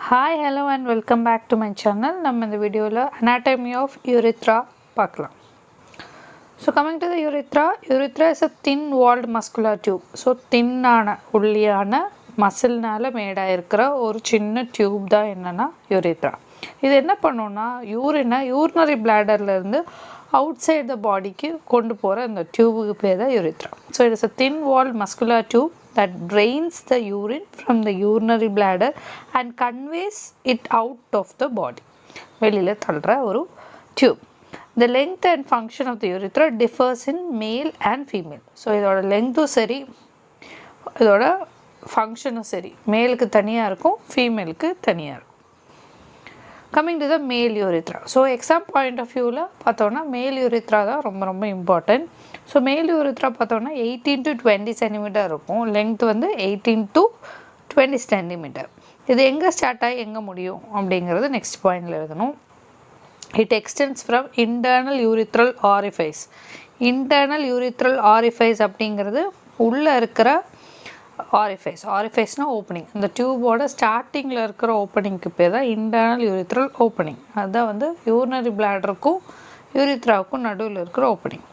Hi, hello and welcome back to my channel. நம்ம இந்த வீடியோவில் anatomy of urethra பார்க்கலாம். So coming to the urethra is a thin walled muscular tube. So thin-ஆன உள்ளியான மசில்னால மேடாக இருக்கிற ஒரு சின்ன tube தான் என்னன்னா urethra. இது என்ன பண்ணுன்னா urinary bladderலேருந்து outside the bodyக்கு கொண்டு போகிற அந்த டியூபுக்கு பேர் தான் urethra. So it is a thin walled muscular tube that drains the urine from the urinary bladder and conveys it out of the body. வெளியில தள்ளுற ஒரு tube. The length and function of the urethra differs in male and female. So இதோட லெங்த்தும் சரி இதோட ஃபங்க்ஷனும் சரி மேலுக்கு தனியாக இருக்கும் ஃபீமேலுக்கு தனியாக இருக்கும். Coming to the male urethra. So exam point of view பார்த்தோன்னா male urethra தான் ரொம்ப important. So male urethra பார்த்தோன்னா 18 to 20 cm இருக்கும். லெங்த் வந்து 18 to 20 cm. இது எங்கே ஸ்டார்ட் ஆகி எங்கே முடியும் அப்படிங்கிறது நெக்ஸ்ட் பாயிண்டில் எழுதணும். It extends from internal urethral orifice. Internal urethral orifice அப்படிங்கிறது உள்ளே இருக்கிற ஆரிஃபைஸ்னால் ஓப்பனிங். இந்த டியூபோட ஸ்டார்டிங்கில் இருக்கிற ஓப்பனிங்க்கு பேர் தான் இன்டர்னல் யூரித்ரல் ஓப்பனிங். அதுதான் வந்து யூரினரி பிளாடருக்கும் யூரித்ராவுக்கும் நடுவில் இருக்கிற ஓப்பனிங்.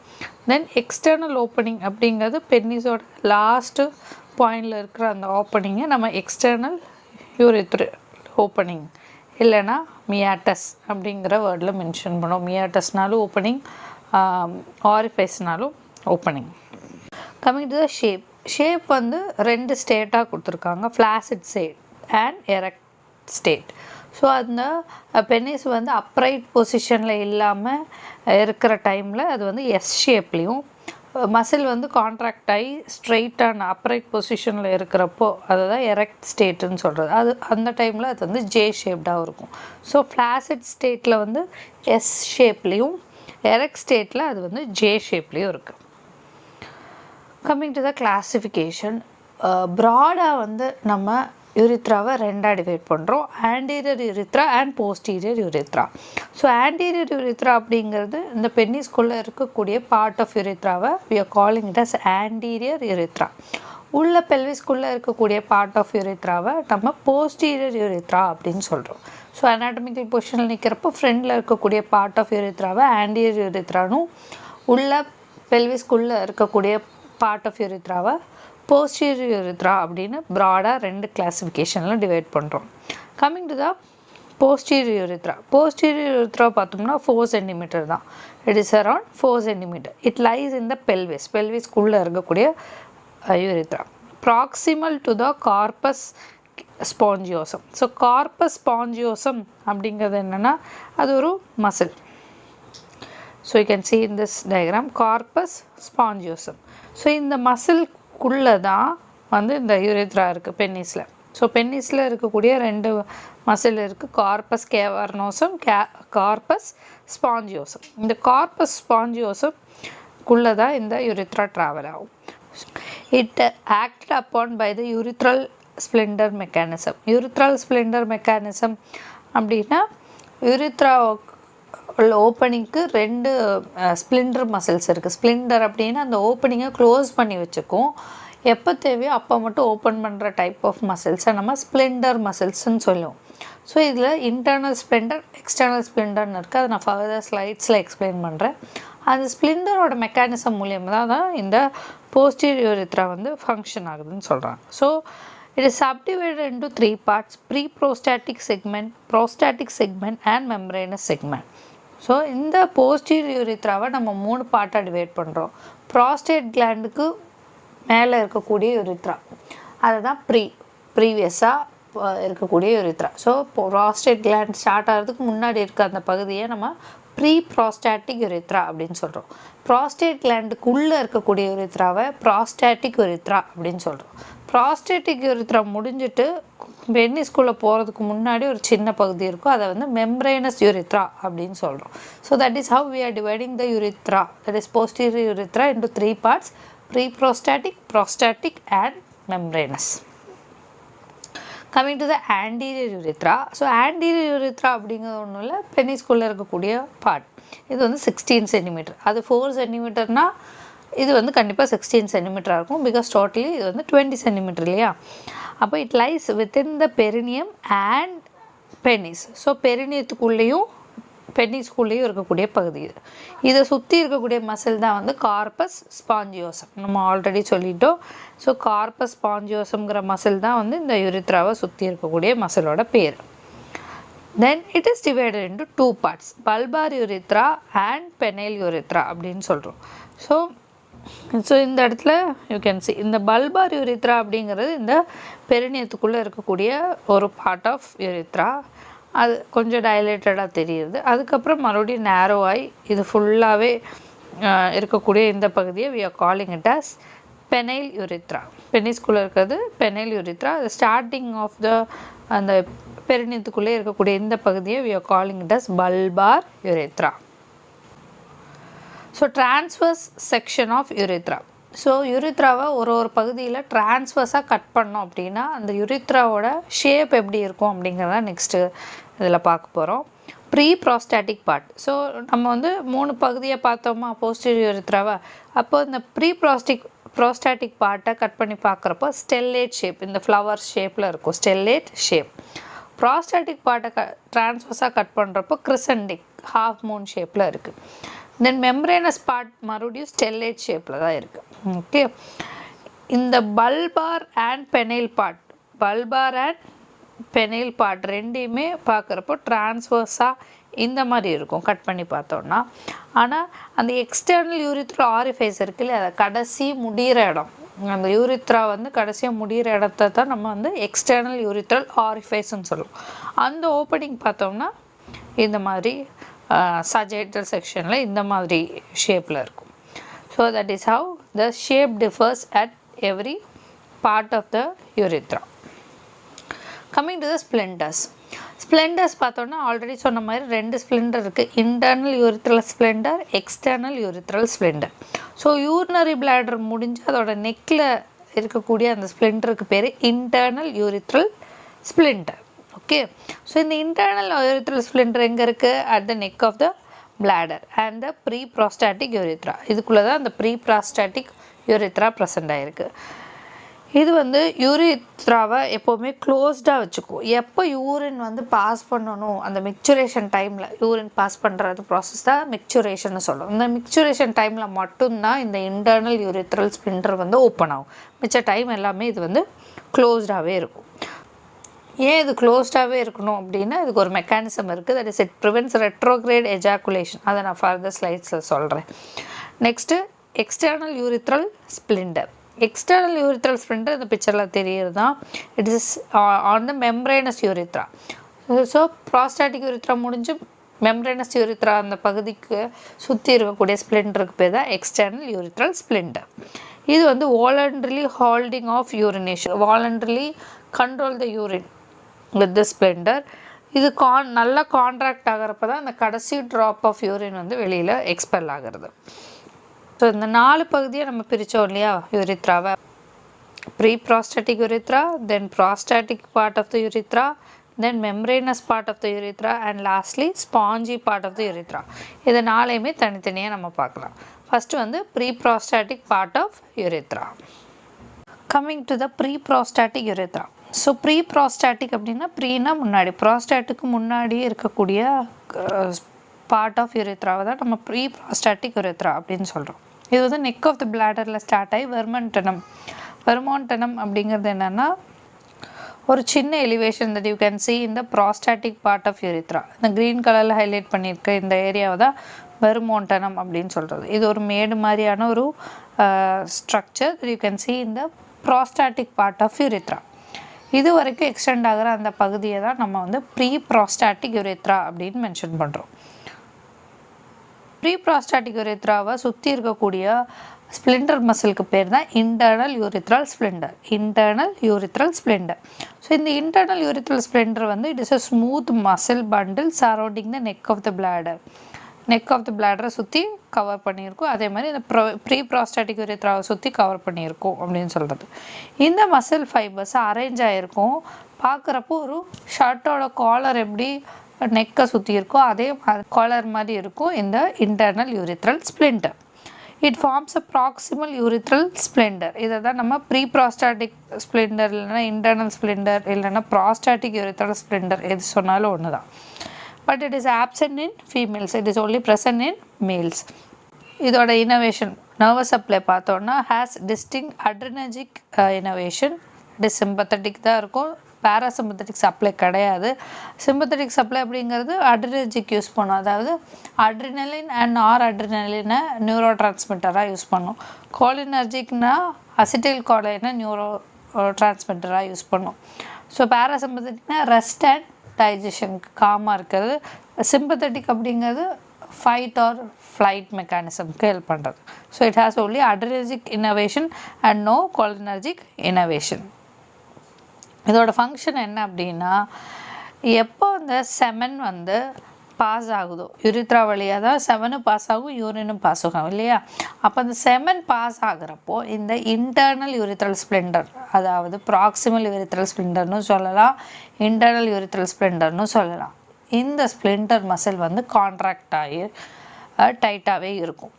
தென் எக்ஸ்டர்னல் ஓப்பனிங் அப்படிங்கிறது பென்னிஸோட லாஸ்ட்டு பாயிண்டில் இருக்கிற அந்த ஓப்பனிங்கை நம்ம எக்ஸ்டர்னல் யூரித்ரல் ஓப்பனிங் இல்லைன்னா மியாட்டஸ் அப்படிங்கிற வேர்டில் மென்ஷன் பண்ணோம். மியாட்டஸ்னாலும் ஓப்பனிங், ஆரிஃபைஸ்னாலும் opening. Coming to the shape வந்து ரெண்டு ஸ்டேட்டாக கொடுத்துருக்காங்க, flaccid state and erect state. So அந்த பெனிஸ் வந்து அப்ரைட் பொசிஷனில் இல்லாமல் இருக்கிற டைமில் அது வந்து எஸ் ஷேப்லேயும், மசில் வந்து கான்ட்ராக்ட் ஆகி ஸ்ட்ரெயிட்டான அப்ரைட் பொசிஷனில் இருக்கிறப்போ அதுதான் எரெக்ட் ஸ்டேட்டுன்னு சொல்கிறது. அது அந்த டைமில் அது வந்து ஜே ஷேப்டாக இருக்கும். ஸோ ஃப்ளாசிட் ஸ்டேட்டில் வந்து எஸ் ஷேப்லேயும், எரெக்ட் ஸ்டேட்டில் அது வந்து ஜே ஷேப்லேயும் இருக்குது. கம்மிங் டு த கிளாஸிஃபிகேஷன், ப்ராடாக வந்து நம்ம யூரித்ராவை ரெண்டாக டிவைட் பண்ணுறோம், anterior urethra and posterior urethra. So anterior urethra அப்படிங்கிறது இந்த பென்னிஸ்குள்ளே இருக்கக்கூடிய பார்ட் ஆஃப் யூரித்ராவை we are calling it as anterior urethra. உள்ள பெல்விஸ்குள்ளே இருக்கக்கூடிய பார்ட் ஆஃப் யூரித்ராவை நம்ம போஸ்டீரியர் யூரித்ரா அப்படின்னு சொல்கிறோம். ஸோ அனாட்டமிக்கல் பொசிஷனில் நிற்கிறப்போ ஃப்ரண்டில் இருக்கக்கூடிய பார்ட் ஆஃப் யூரித்ராவை ஆன்டீரியர் யூரித்ரானும், உள்ள பெல்விஸ்குள்ளே இருக்கக்கூடிய பார்ட் ஆஃப் யூரித்ராவை போஸ்டீரியர் யூரித்ரா அப்படின்னு ப்ராடாக ரெண்டு கிளாஸிஃபிகேஷனில் டிவைட் பண்ணுறோம். Coming to the posterior urethra. Posterior urethra பார்த்தோம்னா 4 cm தான். It is around 4 cm. It lies in the பெல்விஸ்குள்ளே இருக்கக்கூடிய urethra. Proximal to the corpus spongiosum. So corpus spongiosum அப்படிங்கிறது என்னென்னா அது ஒரு muscle. So you can see in this diagram corpus spongiosum. So இந்த மசில்குள்ளே தான் வந்து இந்த யூரித்ரா இருக்குது பென்னிஸில். ஸோ பென்னிஸில் இருக்கக்கூடிய ரெண்டு மசில் இருக்குது, கார்பஸ் கேவர்னோசம், கார்பஸ் ஸ்பாஞ்சியோசம். இந்த கார்பஸ் ஸ்பாஞ்சியோசம்குள்ளே தான் இந்த யூரித்ரா ட்ராவல் ஆகும். It acted upon by the urethral sphincter mechanism. Urethral sphincter mechanism அப்படின்னா யூரித்ரா உள்ள ஓப்பனிங்க்கு ரெண்டு ஸ்ப்ளிண்டர் மசில்ஸ் இருக்குது. ஸ்ப்ளிண்டர் அப்படின்னா அந்த ஓப்பனிங்கை க்ளோஸ் பண்ணி வச்சுக்கும், எப்போ தேவையோ அப்போ மட்டும் ஓப்பன் பண்ணுற டைப் ஆஃப் மசில்ஸை நம்ம ஸ்ப்ளிண்டர் மசில்ஸ்ன்னு சொல்லுவோம். ஸோ இதில் இன்டர்னல் ஸ்ப்ளிண்டர், எக்ஸ்டர்னல் ஸ்ப்ளிண்டர்னு இருக்குது. அதை நான் ஃபர்தர் ஸ்லைட்ஸில் எக்ஸ்பிளைன் பண்ணுறேன். அந்த ஸ்ப்ளிண்டரோட மெக்கானிசம் மூலியமாக தான் இந்த போஸ்டீரியர் யூரித்ரா வந்து ஃபங்க்ஷன் ஆகுதுன்னு சொல்கிறாங்க. So it is subdivided into 3 parts: pre-prostatic segment, prostatic segment and membranous segment. So இந்த போஸ்டீரியர் யூரித்ராவை நம்ம 3 பார்ட்டாக டிவைட் பண்ணுறோம். ப்ராஸ்டேட் கிளாண்டுக்கு மேலே இருக்கக்கூடிய யூரித்ரா அதுதான் ப்ரீவியஸாக இருக்கக்கூடிய urethra. So prostate gland start ஆகிறதுக்கு முன்னாடி இருக்க அந்த பகுதியை நம்ம ப்ராஸ்டாட்டிக் யூரித்ரா அப்படின்னு சொல்கிறோம். ப்ராஸ்டேட் கிளாண்டுக்குள்ளே இருக்கக்கூடிய யூரித்ராவை ப்ராஸ்டாட்டிக் யூரித்ரா அப்படின்னு சொல்கிறோம். ப்ராஸ்டேட்டிக் யூரித்ரா முடிஞ்சிட்டு பென்னிஸ்குள்ளே போகிறதுக்கு முன்னாடி ஒரு சின்ன பகுதி இருக்கும், அதை வந்து மெம்ப்ரேனஸ் யூரித்ரா அப்படின்னு சொல்கிறோம். So that is how we are dividing the urethra, that is posterior urethra into 3 parts: prostatic, prostatic and membranous. Coming to the anterior urethra. So anterior urethra அப்படிங்கிறது ஒன்றும் இல்லை, பென்னிஸ்குள்ளே இருக்கக்கூடிய பார்ட். இது வந்து 16 cm. அது 4 cm இது வந்து கண்டிப்பாக 16 cm இருக்கும், பிகாஸ் டோட்டலி இது வந்து 20 cm இல்லையா. அப்போ it lies within the perineum and penis. So பெரினியத்துக்குள்ளேயும் பெனிஸ்குள்ளேயும் இருக்கக்கூடிய பகுதி இது. இதை சுற்றி இருக்கக்கூடிய மசில் தான் வந்து கார்பஸ் ஸ்பாஞ்சியோசம். நம்ம ஆல்ரெடி சொல்லிட்டோம். ஸோ கார்பஸ் ஸ்பாஞ்சியோசம்ங்கிற மசில் தான் வந்து இந்த யுரித்ராவை சுற்றி இருக்கக்கூடிய மசிலோட பேர். Then it is divided into 2 parts, bulbar urethra and penile urethra அப்படின்னு சொல்கிறோம். ஸோ இந்த இடத்துல யூ கேன் சி இந்த பல்பார் யுரித்ரா அப்படிங்கிறது இந்த பெரினியத்துக்குள்ளே இருக்கக்கூடிய ஒரு பார்ட் ஆஃப் யுரித்ரா. அது கொஞ்சம் டைலேட்டடாக தெரியுது. அதுக்கப்புறம் மறுபடியும் நேரோ ஆகி இது ஃபுல்லாகவே இருக்கக்கூடிய இந்த பகுதியை we are calling it as பெனைல் urethra. பெனிஸ்குள்ளே இருக்கிறது பெனைல் யுரித்ரா. அது ஸ்டார்டிங் ஆஃப் அந்த பெரினியத்துக்குள்ளே இருக்கக்கூடிய இந்த பகுதியை we are calling it as bulbar urethra. So transverse section of urethra. So யுரித்ராவை ஒரு பகுதியில் டிரான்ஸ்வர்ஸாக கட் பண்ணோம் அப்படின்னா அந்த யுரித்ராவோட ஷேப் எப்படி இருக்கும் அப்படிங்கிறத நெக்ஸ்ட்டு இதில் பார்க்க போகிறோம். Pre prostatic part. ஸோ நம்ம வந்து 3 பகுதியை பார்த்தோமா போஸ்டீரியர் யுரித்ராவை. அப்போ இந்த ப்ராஸ்டாட்டிக் பார்ட்டை கட் பண்ணி பார்க்குறப்போ ஸ்டெல்லேட் ஷேப், இந்த ஃப்ளவர் ஷேப்பில் இருக்கும் ஸ்டெல்லேட் ஷேப். ப்ராஸ்டாட்டிக் பார்ட்டை டிரான்ஸ்வர்ஸாக கட் பண்ணுறப்போ கிரிசண்டிக் ஹாஃப் மூன் ஷேப்பில் இருக்குது. தென் மெம்ப்ரேனஸ் பார்ட் மறுபடியும் ஸ்டெல்லேட் ஷேப்பில் தான் இருக்குது. ஓகே, இந்த பல்பார் அண்ட் பெனைல் பார்ட் ரெண்டையுமே பார்க்குறப்போ டிரான்ஸ்வர்ஸாக இந்த மாதிரி இருக்கும் கட் பண்ணி பார்த்தோன்னா. ஆனால் அந்த எக்ஸ்டர்னல் யூரித்ரல் ஆரிஃபைஸ் இருக்குல்ல, அதை கடைசி முடிகிற இடம், அந்த யூரித்ரா வந்து கடைசியாக முடிகிற இடத்த தான் நம்ம வந்து எக்ஸ்டர்னல் யூரித்ரல் ஆரிஃபைஸ்ன்னு சொல்லுவோம். அந்த ஓப்பனிங் பார்த்தோம்னா இந்த மாதிரி sagittal செக்ஷனில் இந்த மாதிரி ஷேப்பில் இருக்கும். So that is how the shape differs at every part of the urethra. Coming to the sphincters பார்த்தோன்னா ஆல்ரெடி சொன்ன மாதிரி 2 ஸ்ப்ளெண்டர் இருக்குது. Internal urethral sphincter, external urethral sphincter. So urinary bladder முடிஞ்சு அதோட நெக்கில் இருக்கக்கூடிய அந்த ஸ்ப்ளெண்டருக்கு பேர் internal urethral sphincter. Okay, so இந்த இன்டர்னல் யூரித்ரல் ஸ்ப்ளெண்டர் எங்கே இருக்குது? At the neck of the bladder and the pre prostatic urethra. இதுக்குள்ளே தான் அந்த ப்ரீ ப்ராஸ்டாட்டிக் யூரித்ரா ப்ரெசென்ட் ஆகிருக்கு. இது வந்து யூரித்ராவை எப்போவுமே க்ளோஸ்டாக வச்சுக்கும். எப்போ யூரின் வந்து பாஸ் பண்ணணும், அந்த மிக்சுரேஷன் டைமில் யூரின் பாஸ் பண்ணுறது ப்ராசஸ் தான் மிக்சுரேஷன் சொல்லும். இந்த மிக்சுரேஷன் டைமில் மட்டும்தான் இந்த இன்டர்னல் யூரித்ரல் ஸ்ப்ளெண்டர் வந்து ஓப்பன் ஆகும். மிச்ச டைம் எல்லாமே இது வந்து க்ளோஸ்டாகவே இருக்கும். ஏன் இது க்ளோஸ்டாகவே இருக்கணும் அப்படின்னா இதுக்கு ஒரு மெக்கானிசம் இருக்குது. That is it prevents retrograde ejaculation. அதை நான் ஃபர்தர் ஸ்லைட்ஸில் சொல்கிறேன். Next external urethral sphincter. External urethral sphincter இந்த பிக்சரில் தெரியுது தான். It is on the membranous urethra. So prostatic urethra முடிஞ்சு மெம்ப்ரேனஸ் யூரித்ரா அந்த பகுதிக்கு சுற்றி இருக்கக்கூடிய ஸ்ப்ளெண்டருக்கு பேர் தான் எக்ஸ்டர்னல் யூரித்ரல் ஸ்ப்ளெண்டர். இது வந்து voluntarily holding of urination, voluntarily control the urine with the sphincter. இது நல்லா கான்ட்ராக்ட் ஆகிறப்ப தான் அந்த கடைசி ட்ராப் ஆஃப் யூரின் வந்து வெளியில் எக்ஸ்பெல் ஆகிறது. ஸோ இந்த 4 பகுதியை நம்ம பிரித்தோம் இல்லையா யூரித்ராவை. Pre prostatic urethra, then prostatic part of the urethra, then membranous part of the urethra and lastly spongy part of the urethra. இதை 4யுமே தனித்தனியாக நம்ம பார்க்கலாம். ஃபஸ்ட்டு வந்து pre prostatic part of urethra. Coming to the pre prostatic urethra. So pre prostatic அப்படின்னா ப்ரீனா முன்னாடி, ப்ராஸ்டாட்டுக்கு முன்னாடியே இருக்கக்கூடிய பார்ட் ஆஃப் யூரித்ராவை தான் நம்ம ப்ரீ ப்ராஸ்டாட்டிக் யூரித்ரா அப்படின்னு சொல்கிறோம். இது வந்து நெக் ஆஃப் த பிளாடரில் ஸ்டார்ட் ஆகி வெர்மான்டனம் அப்படிங்கிறது என்னென்னா ஒரு சின்ன elevation that you can see in the prostatic part of urethra. இந்த க்ரீன் கலரில் ஹைலைட் பண்ணியிருக்க இந்த ஏரியாவை தான் வெர்மான்டனம் அப்படின்னு சொல்கிறது. இது ஒரு மேடு மாதிரியான ஒரு structure that you can see in the prostatic part of urethra. இது வரைக்கும் எக்ஸ்டெண்ட் ஆகிற அந்த பகுதியை தான் நம்ம வந்து ப்ரீ ப்ராஸ்டாட்டிக் யூரித்ரா அப்படின்னு மென்ஷன் பண்ணுறோம். ப்ரீ ப்ராஸ்டாட்டிக் யூரித்ராவை சுற்றி இருக்கக்கூடிய ஸ்ப்ளெண்டர் மசிலுக்கு பேர் தான் இன்டர்னல் யூரித்ரல் ஸ்ப்ளெண்டர். ஸோ இந்த இன்டர்னல் யூரித்ரல் ஸ்ப்ளெண்டர் வந்து it is a smooth muscle bundle surrounding the neck of the பிளாடரை சுற்றி கவர் பண்ணியிருக்கும். அதே மாதிரி இந்த ப்ரீ ப்ராஸ்டாட்டிக் யூரித்ராவை சுற்றி கவர் பண்ணியிருக்கும் அப்படின்னு சொல்கிறது. இந்த மசில் ஃபைபர்ஸ் அரேஞ்ச் ஆகிருக்கும். பார்க்குறப்போ ஒரு ஷர்ட்டோட காலர் எப்படி நெக்கை சுற்றி இருக்கோ அதே காலர் மாதிரி இருக்கும் இந்த internal urethral sphincter. It forms a proximal urethral sphincter. இதை தான் நம்ம ப்ரீ ப்ராஸ்டாட்டிக் ஸ்ப்ளெண்டர் இல்லைனா இன்டர்னல் ஸ்ப்ளெண்டர் இல்லைனா ப்ராஸ்டாட்டிக் யூரித்ரல் ஸ்ப்ளெண்டர் எது சொன்னாலும் ஒன்று தான். But it is absent in females, it is only present in males. இதோட இனோவேஷன் நர்வஸ் சப்ளை பார்த்தோன்னா has distinct adrenergic innervation. It is sympathetic தான் இருக்கும், பேராசிம்பத்தட்டிக் சப்ளை கிடையாது. சிம்பத்தட்டிக் சப்ளை அப்படிங்கிறது அட்ரினர்ஜிக் யூஸ் பண்ணும், அதாவது அட்ரினலின் அண்ட் நார் அட்ரினலினை நியூரோ டிரான்ஸ்மிட்டராக யூஸ் பண்ணும். கோலினர்ஜிக்னா அசிட்டில் கோலைனை நியூரோ டிரான்ஸ்மிட்டராக யூஸ் பண்ணும். ஸோ பேராசிம்பத்தட்டிக்னா ரெஸ்ட் அண்ட் டைஜஷனுக்கு காமாக இருக்கிறது. சிம்பத்தட்டிக் அப்படிங்கிறது ஃபைட் ஆர் ஃப்ளைட் மெக்கானிசம்க்கு ஹெல்ப் பண்ணுறது. So it has only adrenergic innervation and no cholinergic innervation. இதோட ஃபங்க்ஷன் என்ன அப்படின்னா, எப்போ இந்த செமன் வந்து பாஸ் ஆகுதோ, யூரித்ரா வழியாக தான் செமனும் பாஸ் ஆகும் யூரினும் பாஸ் ஆகும் இல்லையா. அப்போ அந்த செமன் பாஸ் ஆகிறப்போ இந்த இன்டர்னல் யூரித்ரல் ஸ்ப்ளெண்டர், அதாவது ப்ராக்சிமல் யூரித்ரல் ஸ்ப்ளெண்டர்னு சொல்லலாம், இன்டர்னல் யூரித்ரல் ஸ்ப்ளெண்டர்னு சொல்லலாம். இந்த ஸ்ப்ளெண்டர் மசில் வந்து கான்ட்ராக்ட் ஆகி டைட்டாகவே இருக்கும்.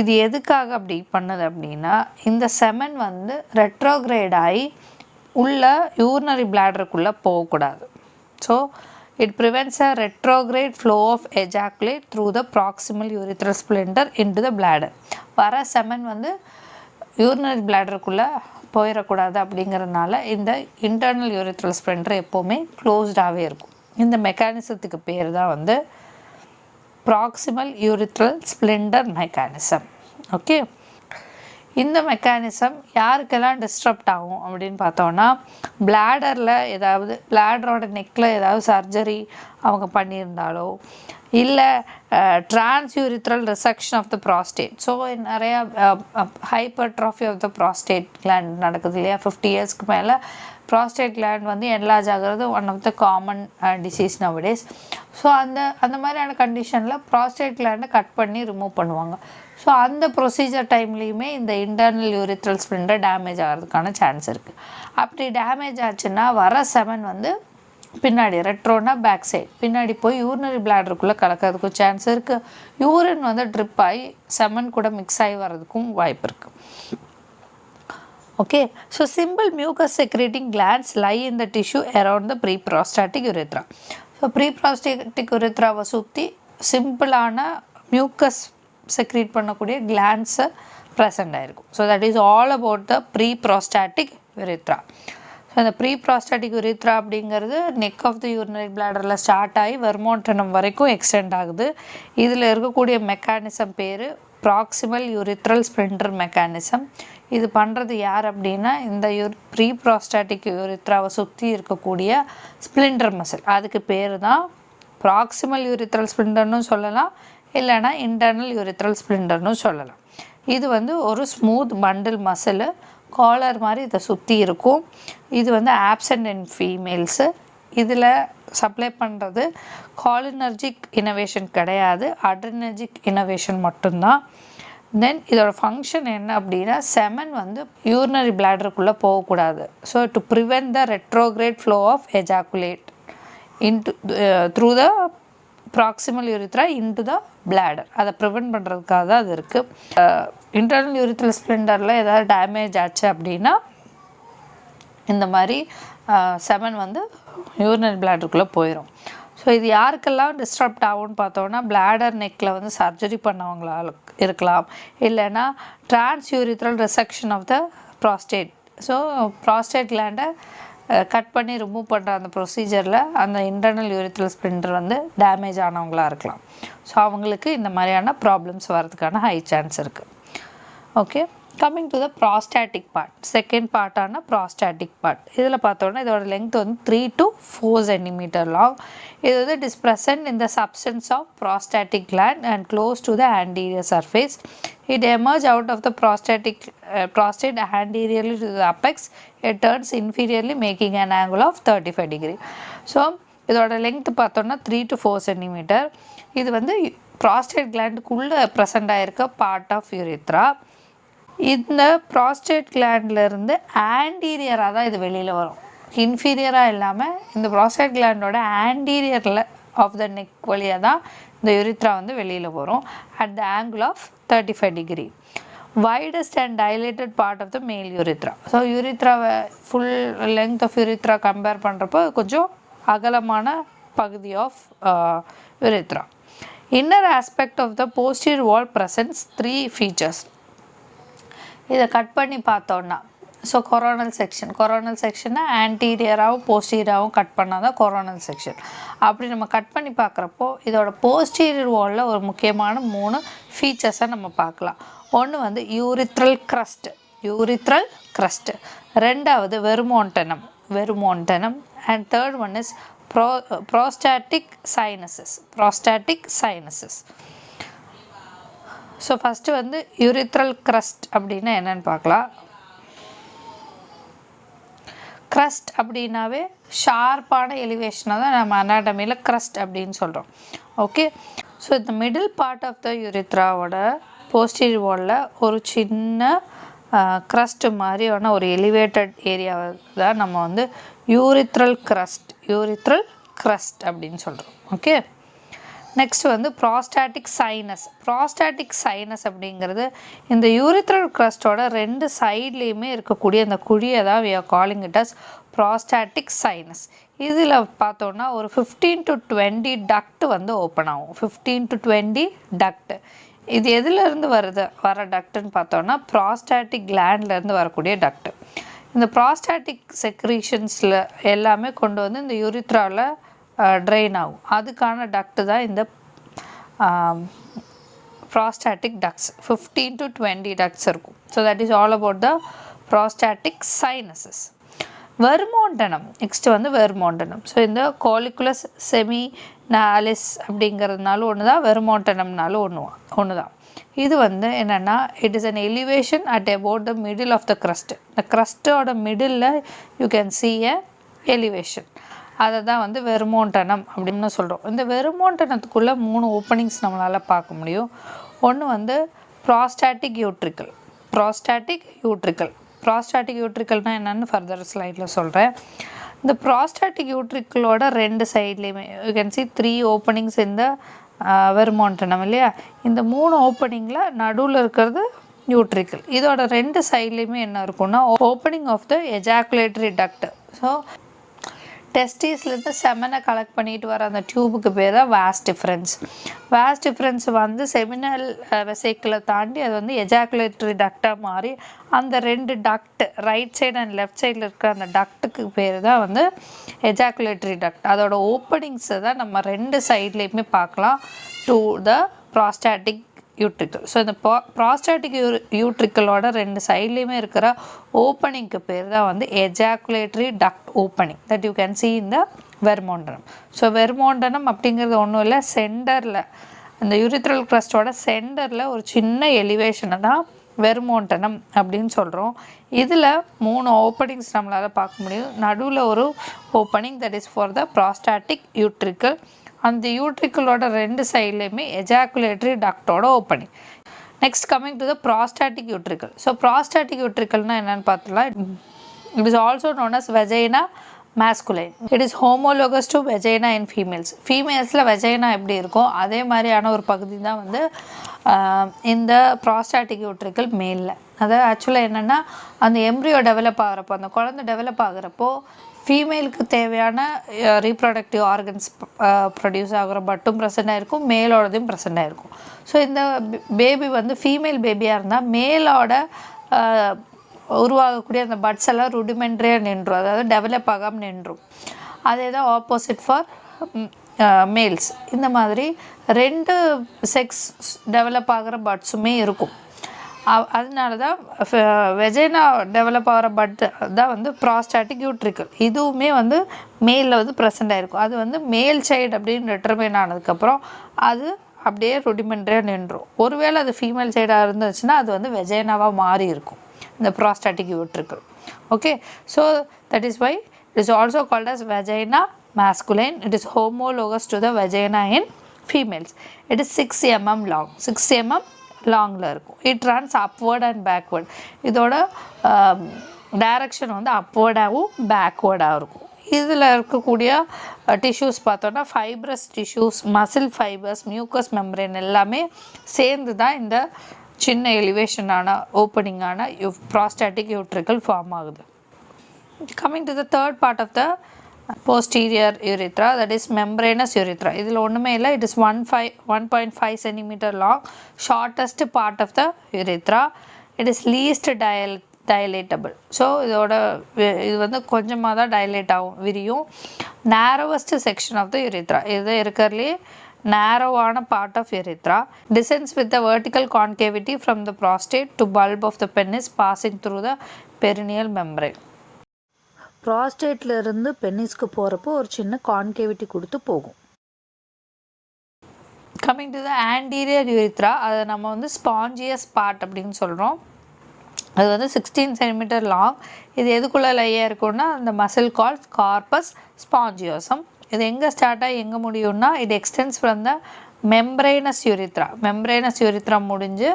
இது எதுக்காக அப்படி பண்ணுது அப்படின்னா, இந்த செமன் வந்து ரெட்ரோக்ரேட் ஆகி உள்ள யூரினரி பிளாடருக்குள்ளே போகக்கூடாது. So it prevents a retrograde flow of ejaculate through the proximal urethral sphincter into the bladder. வர செமன் வந்து யூரினரி பிளாடருக்குள்ளே போயிடக்கூடாது அப்படிங்கிறதுனால இந்த இன்டர்னல் யூரித்ரல் ஸ்ப்ளெண்டர் எப்போவுமே க்ளோஸ்டாகவே இருக்கும். இந்த மெக்கானிசத்துக்கு பேர் தான் வந்து proximal urethral Splendor mechanism. Okay, இந்த மெக்கானிசம் யாருக்கெல்லாம் டிஸ்டர்ப்ட் ஆகும் அப்படின்னு பார்த்தோன்னா, பிளாடரில் ஏதாவது பிளாடரோட நெக்கில் ஏதாவது சர்ஜரி அவங்க பண்ணியிருந்தாலோ, இல்லை transurethral resection of the prostate. So நிறையா hypertrophy of the prostate gland நடக்குது இல்லையா. 50 இயர்ஸ்க்கு மேலே ப்ராஸ்டேட் கிளாண்ட் வந்து என்லார்ஜ் ஆகிறது one of the common disease nowadays. So அந்த மாதிரியான கண்டிஷனில் ப்ராஸ்டேட் கிளாண்டை கட் பண்ணி ரிமூவ் பண்ணுவாங்க. ஸோ அந்த ப்ரொசீஜர் டைம்லேயுமே இந்த இன்டர்னல் யூரித்ரல் ஸ்ப்ளெண்டர் டேமேஜ் ஆகிறதுக்கான சான்ஸ் இருக்குது. அப்படி டேமேஜ் ஆச்சுன்னா வர செமன் வந்து பின்னாடி, ரெட்ரோனா பேக் சைட், பின்னாடி போய் யூரினரி பிளாடருக்குள்ளே கலக்கிறதுக்கும் சான்ஸ் இருக்குது. யூரின் வந்து ட்ரிப் ஆகி செமன் கூட மிக்ஸ் ஆகி வர்றதுக்கும் வாய்ப்பு இருக்குது. Okay, so simple mucus secreting glands lie in the tissue around the pre prostatic urethra. So pre prostatic யூரித்ராவை சுற்றி சிம்பிளான மியூக்கஸ் செக்ரீட் பண்ணக்கூடிய கிளாண்ட்ஸை ப்ரெசென்ட் ஆகிருக்கும். So that is all about the pre prostatic urethra. So அந்த pre prostatic urethra அப்படிங்கிறது neck of the urinary பிளாடரில் start ஆகி வெர்மோன்டனம் வரைக்கும் எக்ஸ்டெண்ட் ஆகுது. இதில் இருக்கக்கூடிய மெக்கானிசம் பேர் ப்ராக்சிமல் யூரித்ரல் ஸ்ப்ளெண்டர் மெக்கானிசம். இது பண்ணுறது யார் அப்படின்னா, இந்த ப்ரீ ப்ராஸ்டாட்டிக் யூரித்ராவை சுற்றி இருக்கக்கூடிய ஸ்ப்ளெண்டர் மசில், அதுக்கு பேர் தான் ப்ராக்சிமல் யூரித்ரல் ஸ்ப்ளெண்டர்னு சொல்லலாம், இல்லைனா இன்டர்னல் யூரித்ரல் ஸ்ப்ளெண்டர்னு சொல்லலாம். இது வந்து ஒரு ஸ்மூத் பண்டில் மசில், காலர் மாதிரி இதை சுற்றி இருக்கும். இது வந்து ஆப்சென்ட் இன் ஃபீமேல்ஸு. இதில் சப்ளை பண்ணுறது காலினர்ஜிக் இனோவேஷன் கிடையாது, அட்ரினர்ஜிக் இனோவேஷன் மட்டும்தான். தென் இதோட ஃபங்க்ஷன் என்ன அப்படின்னா, செமன் வந்து யூரினரி பிளாடருக்குள்ளே போகக்கூடாது. So to prevent the retrograde flow of ejaculate into through the proximal urethra into the bladder, அதை ப்ரிவென்ட் பண்ணுறதுக்காக தான் அது இருக்குது. இன்டர்னல் யூரித்ரல் ஸ்ப்ளெண்டரில் ஏதாவது டேமேஜ் ஆச்சு அப்படின்னா இந்த மாதிரி செமன் வந்து யூரினரி பிளாடருக்குள்ளே போயிடும். ஸோ இது யாருக்கெல்லாம் டிஸ்டர்ப்ட் ஆகும்னு பார்த்தோன்னா, பிளாடர் நெக்கில் வந்து சர்ஜரி பண்ணவங்களால் இருக்கலாம், இல்லைன்னா transurethral resection of the prostate. So prostate கிளாண்டை கட் பண்ணி ரிமூவ் பண்ணுற அந்த ப்ரொசீஜரில் அந்த இன்டர்னல் யூரித்ரல் ஸ்ப்ளெண்டர் வந்து டேமேஜ் ஆனவங்களாக இருக்கலாம். ஸோ அவங்களுக்கு இந்த மாதிரியான ப்ராப்ளம்ஸ் வரதுக்கான ஹை சான்ஸ் இருக்குது. Okay, coming to the prostatic part, second பார்ட்டான ப்ராஸ்டாட்டிக் பார்ட். இதில் பார்த்தோன்னா இதோட லென்த் வந்து 3 to 4 சென்டிமீட்டர் லாங். இது வந்து it is present in the substance of prostatic gland and close to the anterior surface. It emerges out of the prostate anteriorly to the apex. It turns inferiorly making an angle of 35 degree. So இதோட length பார்த்தோன்னா 3 to 4 centimetre. இது வந்து prostate கிளாண்டுக்குள்ளே present ஆகிருக்க part of urethra. இந்த prostate கிளாண்ட்லேருந்து ஆன்டீரியராக தான் இது வெளியில் வரும், இன்ஃபீரியராக இல்லாமல் இந்த ப்ராஸ்டேட் கிளாண்டோட ஆன்டீரியரில் ஆஃப் த நெக் வழியாக தான் இந்த யூரித்ரா வந்து வெளியில் வரும் at the angle of 35 degree. widest and dilated part of the male urethra. So யூரித்ராவை full length of urethra compare பண்ணுறப்போ கொஞ்சம் அகலமான பகுதி of urethra. Inner aspect of the posterior wall presents 3 features. இதை கட் பண்ணி பார்த்தோன்னா ஸோ கொரோனல் செக்ஷனை ஆன்டீரியராகவும் போஸ்டீரியராகவும் கட் பண்ணால் தான் கொரோனல் செக்ஷன். அப்படி நம்ம கட் பண்ணி பார்க்குறப்போ இதோட போஸ்டீரியர் வாலில் ஒரு முக்கியமான 3 ஃபீச்சர்ஸை நம்ம பார்க்கலாம். ஒன்று வந்து யூரித்ரல் க்ரஸ்ட், ரெண்டாவது verumontanum and third one is prostatic sinuses. So first வந்து யூரித்ரல் க்ரஸ்ட் அப்படின்னா என்னென்னு பார்க்கலாம். க்ரஸ்ட் அப்படின்னாவே ஷார்ப்பான எலிவேஷனை தான் நம்ம அனாட்டமியில் க்ரஸ்ட் அப்படின்னு சொல்கிறோம். ஓகே, ஸோ இந்த மிடில் பார்ட் ஆஃப் த யூரித்ராவோட போஸ்டீரியர் வாலில் ஒரு சின்ன க்ரஸ்ட் மாதிரியான ஒரு எலிவேட்டட் ஏரியாவை தான் நம்ம வந்து யூரித்ரல் க்ரஸ்ட் அப்படின்னு சொல்கிறோம். ஓகே, நெக்ஸ்ட் வந்து ப்ரோஸ்டாட்டிக் சைனஸ் அப்படிங்கிறது இந்த யூரித்ரல் க்ரஸ்டோட 2 சைட்லேயுமே இருக்கக்கூடிய இந்த குழியை தான் we are calling it as prostatic sinus. இதில் பார்த்தோன்னா ஒரு 15 to 20 டக்ட் வந்து ஓப்பன் ஆகும். 15 to 20 டக்ட். இது எதுலேருந்து வர டக்ட்டுன்னு பார்த்தோன்னா ப்ரோஸ்டாட்டிக் கிளாண்ட்லேருந்து வரக்கூடிய டக்ட். இந்த ப்ரோஸ்டாட்டிக் செக்ரீஷன்ஸில் எல்லாமே கொண்டு வந்து இந்த யூரித்ராவில் ட்ரெயின் ஆகும். அதுக்கான டக்ட் தான் இந்த ப்ரோஸ்டாட்டிக் டக்ட்ஸ். 15 to 20 டக்ட்ஸ் இருக்கும். So that is all about the prostatic sinuses. Next வந்து வெர்மோண்டனம். ஸோ இந்த கோலிகுலஸ் செமினாலிஸ் அப்படிங்கிறதுனாலும் ஒன்று தான், வெர்மோண்டனம்னாலும் ஒன்று தான். இது வந்து என்னென்னா it is an elevation at about the middle of the crest. இந்த க்ரஸ்ட்டோட middle you can see a elevation. அதை தான் வந்து வெர்மோண்டனம் அப்படின்னு சொல்கிறோம். இந்த வெர்மோண்டனத்துக்குள்ளே 3 ஓப்பனிங்ஸ் நம்மளால் பார்க்க முடியும். ஒன்று வந்து ப்ரோஸ்டாட்டிக் யூட்ரிக்கல்னால் என்னென்னு ஃபர்தர் ஸ்லைடில் சொல்கிறேன். இந்த ப்ரோஸ்டாட்டிக் யூட்ரிக்கலோட 2 சைட்லேயுமே யூ கேன் see 3 ஓப்பனிங்ஸ் இந்த வெர்மோண்டனம் இல்லையா. இந்த 3 ஓப்பனிங்கில் நடுவில் இருக்கிறது யூட்ரிக்கல். இதோட 2 சைட்லேயுமே என்ன இருக்குன்னா opening of the ejaculatory duct. So டெஸ்டிஸ்லேருந்து செமனை கலெக்ட் பண்ணிட்டு வர அந்த டியூபுக்கு பேர் தான் வாஸ் டிஃப்ரென்ஸ் வந்து செமினல் வெசைக்கிளை தாண்டி அது வந்து எஜாக்குலேட்டரி டக்டாக மாறி அந்த 2 duct right side and left சைடில் இருக்கிற அந்த டக்ட்டுக்கு பேர் தான் வந்து எஜாக்குலேட்டரி டக்ட். அதோட ஓப்பனிங்ஸை தான் நம்ம 2 சைட்லேயுமே பார்க்கலாம் to the prostatic utricle. So இந்த ப்ரோஸ்டாட்டிக் யூட்ரிக்கலோட 2 சைட்லேயுமே இருக்கிற ஓப்பனிங்க்கு பேர் தான் வந்து ejaculatory duct opening that you can see in the verumontanum. So verumontanum அப்படிங்கிறது ஒன்றும் இல்லை, சென்டரில் இந்த யூரித்ரல் க்ரஸ்டோட சென்டரில் ஒரு சின்ன எலிவேஷனை தான் வெர்மோண்டனம் அப்படின்னு சொல்கிறோம். இதில் 3 ஓப்பனிங்ஸ் நம்மளால் பார்க்க முடியும். நடுவில் ஒரு opening that is for the prostatic utricle. அந்த யூட்ரிக்கலோட 2 சைட்லேயுமே எஜாக்குலேட்டரி டக்டோட opening. Next coming to the prostatic utricle. So prostatic யூட்ரிக்கல்னால் என்னென்னு பார்த்துலாம். It is also known as vagina masculine. It is homologous to vagina in ஃபீமேல்ஸில் வெஜைனா எப்படி இருக்கும் அதே மாதிரியான ஒரு பகுதி தான் வந்து இந்த ப்ரோஸ்டாட்டிக் யூட்ரிக்கல் மேலில். அதாவது ஆக்சுவலாக என்னென்னா அந்த எம்ப்ரியோ டெவலப் ஆகிறப்போ அந்த குழந்தை டெவலப் ஆகிறப்போ ஃபீமேலுக்கு தேவையான ரீப்ரொடக்டிவ் ஆர்கன்ஸ் ப்ரொடியூஸ் ஆகிற மட்டும் ப்ரெசென்ட்டாக இருக்கும், மேலோடதையும் ப்ரெசென்ட்டாக இருக்கும். ஸோ இந்த பேபி வந்து ஃபீமேல் பேபியாக இருந்தால் மேலோட உருவாகக்கூடிய அந்த பட்ஸ் எல்லாம் ருடிமெண்ட்ரியாக நின்றும், அதாவது டெவலப் ஆகாமல் நின்றும். அதே தான் ஆப்போசிட் ஃபார் மேல்ஸ். இந்த மாதிரி 2 செக்ஸ் டெவலப் ஆகிற பட்ஸுமே இருக்கும். அதனால தான் வெஜைனா டெவலப் ஆகிற பட் தான் வந்து ப்ரோஸ்டாட்டிக் யூட்ரிக்கல். இதுவுமே வந்து மேலில் வந்து ப்ரெசென்ட் ஆகிருக்கும். அது வந்து மேல் சைடு அப்படின்னு டிட்டர்மைன் ஆனதுக்கப்புறம் அது அப்படியே ருடிமெண்ட்ரியாக நின்றும். ஒருவேளை அது ஃபீமேல் சைடாக இருந்துச்சுன்னா அது வந்து வெஜைனாவாக மாறி இருக்கும் இந்த prostatic utricle. Okay, so that is why it is also called as vagina masculine. It is homologous to the vagina in females. It is 6 mm long. 6 mm லாங்கில் இருக்கும். It runs upward and backward. இதோட direction வந்து அப்வர்டாகவும் பேக்வேர்டாகவும் இருக்கும். இதில் இருக்கக்கூடிய tissues பார்த்தோன்னா fibrous tissues, muscle fibres, mucus membrane எல்லாமே சேர்ந்து தான் இந்த சின்ன எலிவேஷனான ஓப்பனிங்கான ப்ராஸ்டாட்டிக் யூட்ரிக்கல் ஃபார்ம் ஆகுது. Coming to the third part of the posterior urethra, that is membranous urethra. இதில் ஒன்றுமே இல்லை, it is 1.5 cm long, shortest part of the urethra. It is least dilatable. So இது வந்து கொஞ்சமாக தான் டைலேட் ஆகும், விரியும். narrowest section of the urethra, இது இருக்கிறதுலே narrow-ஆன part of urethra, descends with the vertical concavity from the prostate to bulb of the penis passing through the perineal membrane. ப்ராஸ்டேட்டில் இருந்து பென்னிஸ்க்கு போகிறப்போ ஒரு சின்ன கான்கேவிட்டி கொடுத்து போகும். Coming to the anterior urethra, அதை நம்ம வந்து ஸ்பாஞ்சியஸ் பார்ட் அப்படின்னு சொல்கிறோம். அது வந்து 16 cm லாங். இது எதுக்குள்ளே லையாக இருக்குன்னா அந்த மசில் கால்ஸ் கார்பஸ் ஸ்பாஞ்சியோசம். இது எங்கே ஸ்டார்ட் ஆகி எங்கே முடியும்னா it extends from the membranous urethra முடிஞ்சு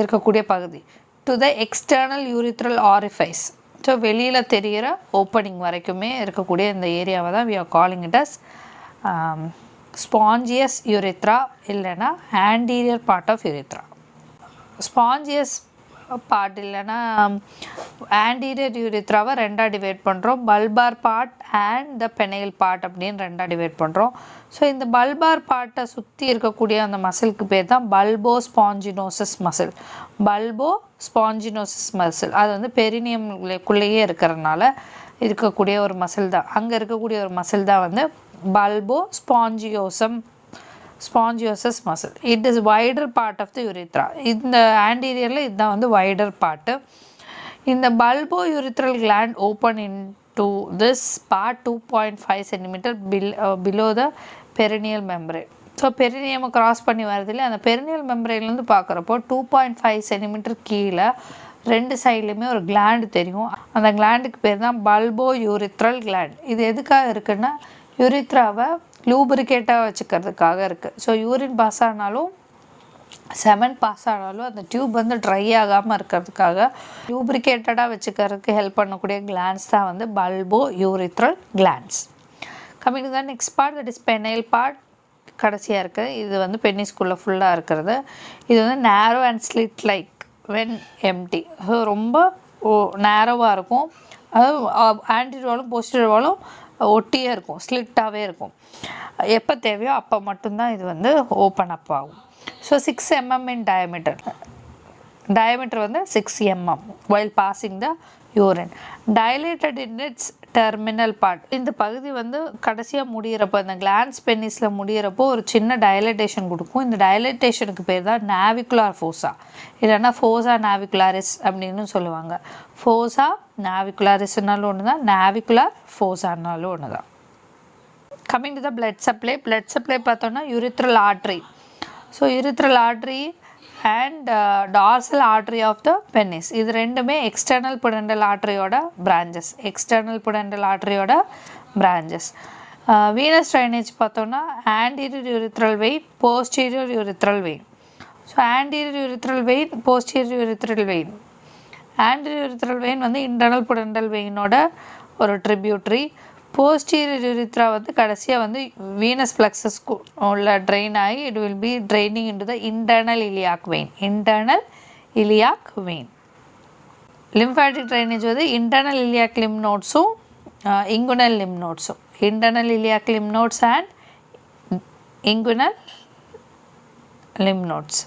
இருக்கக்கூடிய பகுதி to the external urethral orifice. So வெளியில் தெரிகிற ஓப்பனிங் வரைக்குமே இருக்கக்கூடிய இந்த ஏரியாவை தான் we are calling it as spongious urethra இல்லைன்னா anterior part of urethra. Spongious part இல்லைன்னா ஆன்டீரியர் யூரித்ராவை ரெண்டாக டிவைட் பண்ணுறோம். Bulbar part and the penile part அப்படின்னு ரெண்டாக டிவைட் பண்ணுறோம். ஸோ இந்த பல்பார் பார்ட்டை சுற்றி இருக்கக்கூடிய அந்த மசிலுக்கு பேர் தான் பல்போ ஸ்பாஞ்சினோசிஸ் மசில். அது வந்து பெரினியம்குள்ளேயே இருக்கிறதுனால இருக்கக்கூடிய ஒரு மசில் தான், அங்கே இருக்கக்கூடிய ஒரு மசில் தான் வந்து bulbo spongiosus muscle. It is wider part of the urethra. இந்த ஆன்டீரியரில் இதுதான் வந்து வைடர் பார்ட்டு. இந்த bulbo urethral gland open in to this part 2.5 cm below the perineal membrane. So பெரினியமை கிராஸ் பண்ணி வரதில்லை, அந்த பெரினியல் மெம்பரேன்லேருந்து பார்க்குறப்போ 2.5 cm கீழே ரெண்டு சைட்லேயுமே ஒரு கிளாண்டு தெரியும். அந்த கிளாண்டுக்கு பேர் தான் பல்போ யூரித்ரல் கிளாண்ட். இது எதுக்காக இருக்குன்னா யூரித்ராவை லூப்ரிகேட்டாக வச்சுக்கிறதுக்காக இருக்குது. ஸோ யூரின் பாஸ் ஆனாலும் செமன் பாஸ் ஆனாலும் அந்த டியூப் வந்து ட்ரை ஆகாமல் இருக்கிறதுக்காக லூப்ரிகேட்டடாக வச்சுக்கிறதுக்கு ஹெல்ப் பண்ணக்கூடிய கிளாண்ட்ஸ் தான் வந்து bulbo urethral glands. Coming to the next part, that is penile part. கடைசியாக இருக்குது, இது வந்து பென்னிஸ்குள்ளே ஃபுல்லாக இருக்கிறது. இது வந்து narrow and slit like when empty. So ரொம்ப நேரோவாக இருக்கும், அதாவது ஆன்டீரியர் போஸ்டீரியர் ஒட்டியே இருக்கும், ஸ்லிட்டாகவே இருக்கும். எப்போ தேவையோ அப்போ மட்டும்தான் இது வந்து ஓப்பன் அப் ஆகும். ஸோ 6 mm in diameter வந்து 6 mm while passing the urine. Dilated in its terminal part. இந்த பகுதி வந்து கடைசியாக முடிகிறப்போ இந்த கிளான்ஸ் பென்னிஸில் முடிகிறப்போ ஒரு சின்ன டைலட்டேஷன் கொடுக்கும். இந்த டைலட்டேஷனுக்கு பேர் தான் நாவிகுலார் ஃபோசா இல்லைன்னா ஃபோசா நாவிகுலாரிஸ் அப்படின்னு சொல்லுவாங்க. ஃபோசா நாவிகுலாரிஸ்னாலும் ஒன்று தான், நாவிகுலார் ஃபோசானாலும் ஒன்று தான். Coming to the blood supply பார்த்தோன்னா urethral artery. So urethral artery and dorsal artery of the penis, இது ரெண்டுமே எக்ஸ்டர்னல் புடெண்டல் ஆர்ட்ரியோட பிரான்ச்சஸ். வீனஸ் ட்ரைனேஜ் பார்த்தோன்னா anterior urethral vein, posterior urethral vein. So anterior urethral vein, posterior urethral vein. Anterior urethral vein வந்து internal pudendal வெயினோட ஒரு tributary. Posterior urethra வந்து கடைசியாக வந்து வீனஸ் பிளக்ஸஸ்க்கு உள்ள ட்ரெயின் ஆகி it will be draining into the internal iliac vein. Lymphatic drainage வந்து internal iliac lymph நோட்ஸும் இங்குனல் லிம் நோட்ஸும். Internal iliac lymph nodes and inguinal lymph nodes.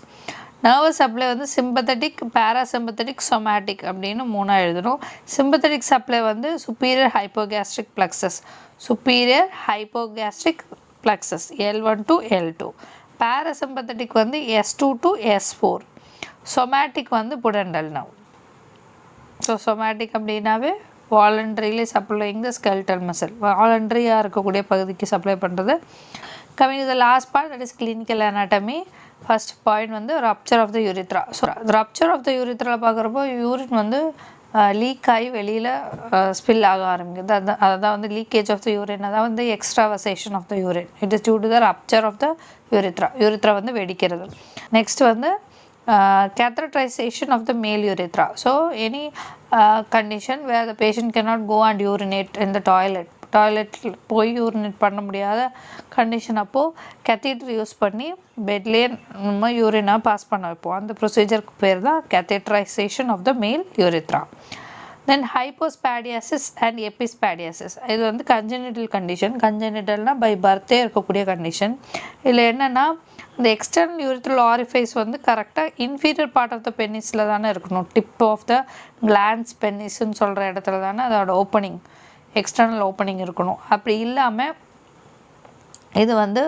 Nervous supply வந்து sympathetic, parasympathetic, somatic அப்படின்னு 3 எழுதணும். Sympathetic supply வந்து superior hypogastric plexus L1 to L2. Parasympathetic வந்து S2 to S4. Somatic வந்து புடெண்டல் nerve. So somatic அப்படின்னாவே வாலண்டரியிலே supplying the skeletal muscle, வாலண்டரியாக இருக்கக்கூடிய பகுதிக்கு சப்ளை பண்ணுறது. Coming to the last part, that is clinical anatomy. First point வந்து rupture of the urethra. So rupture of the யூரித்ராவில் பார்க்குறப்போ யூரின் வந்து லீக் ஆகி வெளியில் ஸ்பில் ஆக ஆரம்பிக்குது. அதுதான் வந்து லீக்கேஜ் ஆஃப் த யூரின், அதான் வந்து extravasation of the urine. It is due to the rupture of the urethra வந்து வெடிக்கிறது. நெக்ஸ்ட் வந்து catheterization of the male urethra. So any condition where the patient cannot go and urinate in the toilet, டாய்லெட்டில் போய் urinate பண்ண முடியாத condition அப்போது கேத்தீட்டர் use பண்ணி பெட்லேயே நம்ம யூரினாக pass பண்ண வைப்போம். அந்த ப்ரொசீஜருக்கு பேர் தான் கேத்தேட்டரைசேஷன் of the male urethra. Then ஹைப்போஸ்பாடியாசிஸ் and எபிஸ்பாடியாசிஸ், இது வந்து கன்ஜெனிட்டல் கண்டிஷன். கன்ஜெனிட்டல்னால் பை பர்த்தே இருக்கக்கூடிய கண்டிஷன். இதில் என்னென்னா இந்த எக்ஸ்டர்னல் யூரித்ரல் ஆரிஃபைஸ் வந்து கரெக்டாக இன்ஃபீரியர் பார்ட் ஆஃப் த பெனிஸில் தானே இருக்கணும். டிப் ஆஃப் த கிளான்ஸ் பெனிஸ்ன்னு சொல்கிற இடத்துல தானே அதோட ஓப்பனிங், எக்ஸ்டர்னல் ஓப்பனிங் இருக்கணும். அப்படி இல்லாமல் இது வந்து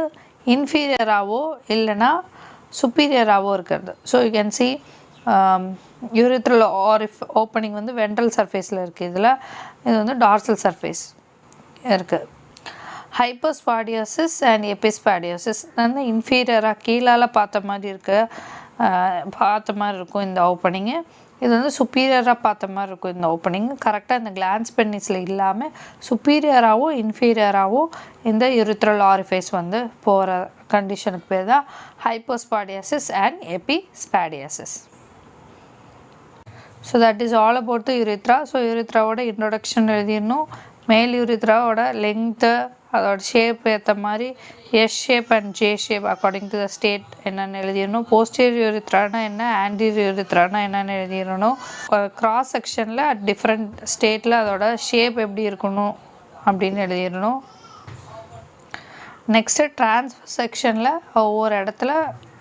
இன்ஃபீரியராகவோ இல்லைன்னா சுப்பீரியராகவோ இருக்கிறது. So you can see urethral opening வந்து வென்ட்ரல் சர்ஃபேஸில் இருக்குது. இது வந்து டார்சல் சர்ஃபேஸ் இருக்குது. ஹைப்போஸ்பாடியோசிஸ் அண்ட் எபிஸ்பாடியோசிஸ் வந்து இன்ஃபீரியராக கீழால் பார்த்த மாதிரி இருக்கும் இந்த ஓப்பனிங்கு. இது வந்து சுப்பீரியராக பார்த்த மாதிரி இருக்கும் இந்த ஓப்பனிங். கரெக்டாக இந்த கிளான்ஸ் பெனிஸில் இல்லாமல் சுப்பீரியராகவோ இன்ஃபீரியராகவோ இந்த யூரித்ரல் ஆரிஃபைஸ் வந்து போகிற கண்டிஷனுக்கு பேர் தான் hypospadiasis and epispadiasis. So that is all about the urethra. So யூரித்ராவோட இன்ட்ரொடக்ஷன் எழுதிடணும். மேல் யூரித்ராவோட லெங்க்த்து, அதோட ஷேப் ஏற்ற மாதிரி S shape and J shape according to the state என்னென்னு எழுதிடணும். போஸ்டீரியர் யூரித்ரானா என்ன, ஆன்டீரியர் யூரித்ரானா என்னென்னு எழுதிடணும். கிராஸ் செக்ஷனில் டிஃப்ரெண்ட் ஸ்டேட்டில் அதோட ஷேப் எப்படி இருக்கணும் அப்படின்னு எழுதிடணும். நெக்ஸ்ட்டு ட்ரான்ஸ்ஃபர் செக்ஷனில் ஒவ்வொரு இடத்துல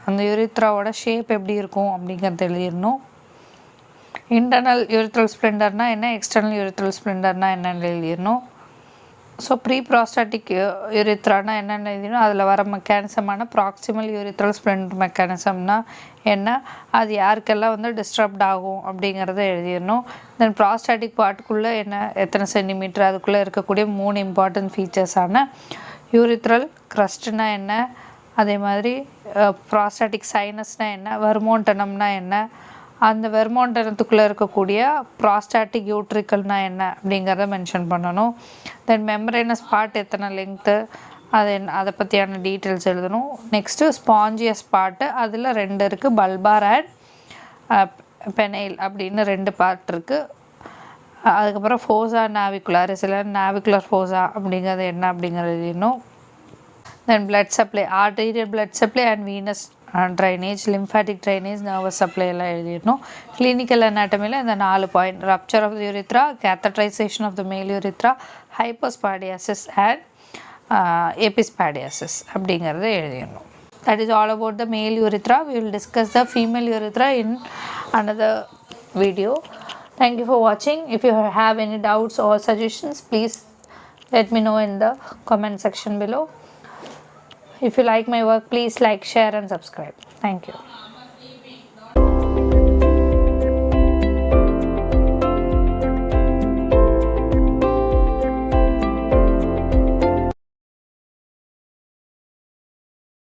அந்த யூரித்ராவோட ஷேப் எப்படி இருக்கும் அப்படிங்கிறது எழுதிடணும். இன்டர்னல் யூரித்ரல் ஸ்ப்ளெண்டர்னால் என்ன, எக்ஸ்டர்னல் யூரித்ரல் ஸ்ப்ளெண்டர்னால் என்னென்னு எழுதிடணும். ஸோ ப்ரீ ப்ராஸ்டாட்டிக் யூரித்ரானா என்னென்னு எழுதிடணும். அதில் வர மெக்கானிசமான ப்ராக்சிமல் யூரித்ரல் ஸ்ப்ளெண்டர் மெக்கானிசம்னா என்ன, அது யாருக்கெல்லாம் வந்து டிஸ்டர்ப்ட் ஆகும் அப்படிங்கிறத எழுதிடணும். தென் ப்ராஸ்டாட்டிக் பார்ட்டுக்குள்ளே என்ன, எத்தனை சென்டிமீட்டர், அதுக்குள்ளே இருக்கக்கூடிய 3 இம்பார்ட்டன்ட் ஃபீச்சர்ஸான யூரித்ரல் க்ரஸ்ட்னா என்ன, அதே மாதிரி ப்ராஸ்டாட்டிக் சைனஸ்னால் என்ன, வெர்மோண்டனம்னா என்ன, அந்த வெர்மோண்டனத்துக்குள்ளே இருக்கக்கூடிய ப்ராஸ்டாட்டிக் யூட்ரிக்கல்னா என்ன அப்படிங்கிறத மென்ஷன் பண்ணணும். தென் மெம்பரேனஸ் பார்ட் எத்தனை லெங்க்த்து, அதை பற்றியான டீட்டெயில்ஸ் எழுதணும். நெக்ஸ்ட்டு ஸ்பாஞ்சியஸ் பார்ட்டு, அதில் 2 இருக்குது, பல்பார் அண்ட் பெனைல் அப்படின்னு 2 பார்ட் இருக்குது. அதுக்கப்புறம் ஃபோசா நாவிகுலாரிஸ் இல்லை நாவிகுலர் ஃபோசா அப்படிங்கிறது என்ன அப்படிங்கிறது எழுதணும். Then blood supply, arterial blood supply and venous drainage, lymphatic drainage, nervous supply எல்லாம் எழுதிடணும். கிளினிக்கல் அனாட்டமியில் இந்த 4 point, rupture of the urethra, catheterization of the male urethra, ஹைப்போஸ்பாடியாசிஸ் and எபிஸ்பாடியாசிஸ் அப்படிங்கிறத எழுதிடணும். That is all about the male urethra. We will discuss the female urethra in another video. Thank you for watching. If you have any doubts or suggestions, please let me know in the comment section below. If you like my work, please like, share and subscribe. Thank you.